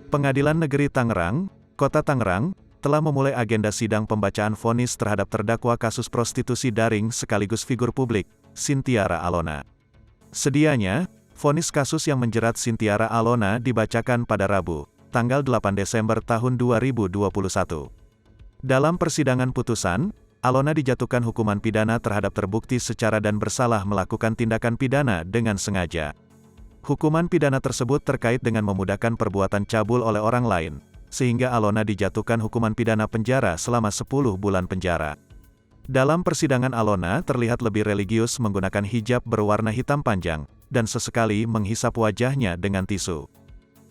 Pengadilan Negeri Tangerang, Kota Tangerang, telah memulai agenda sidang pembacaan vonis terhadap terdakwa kasus prostitusi daring sekaligus figur publik, Sintiara Alona. Sedianya, vonis kasus yang menjerat Sintiara Alona dibacakan pada Rabu, tanggal 8 Desember tahun 2021. Dalam persidangan putusan, Alona dijatuhkan hukuman pidana terhadap terbukti secara dan bersalah melakukan tindakan pidana dengan sengaja. Hukuman pidana tersebut terkait dengan memudahkan perbuatan cabul oleh orang lain, sehingga Alona dijatuhkan hukuman pidana penjara selama 10 bulan penjara. Dalam persidangan Alona terlihat lebih religius menggunakan hijab berwarna hitam panjang, dan sesekali menghisap wajahnya dengan tisu.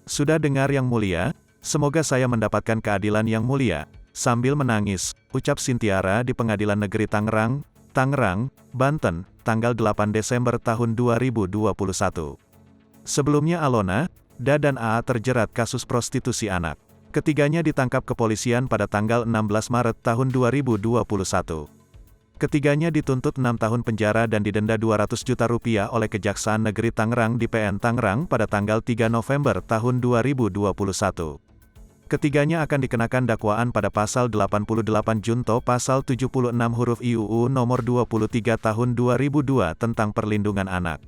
"Sudah dengar yang mulia, semoga saya mendapatkan keadilan yang mulia," sambil menangis, ucap Sintiara di Pengadilan Negeri Tangerang, Tangerang, Banten, tanggal 8 Desember tahun 2021. Sebelumnya Alona, Da dan AA terjerat kasus prostitusi anak. Ketiganya ditangkap kepolisian pada tanggal 16 Maret tahun 2021. Ketiganya dituntut 6 tahun penjara dan didenda Rp200 juta oleh Kejaksaan Negeri Tangerang di PN Tangerang pada tanggal 3 November tahun 2021. Ketiganya akan dikenakan dakwaan pada pasal 88 Junto pasal 76 huruf I UU nomor 23 tahun 2002 tentang perlindungan anak.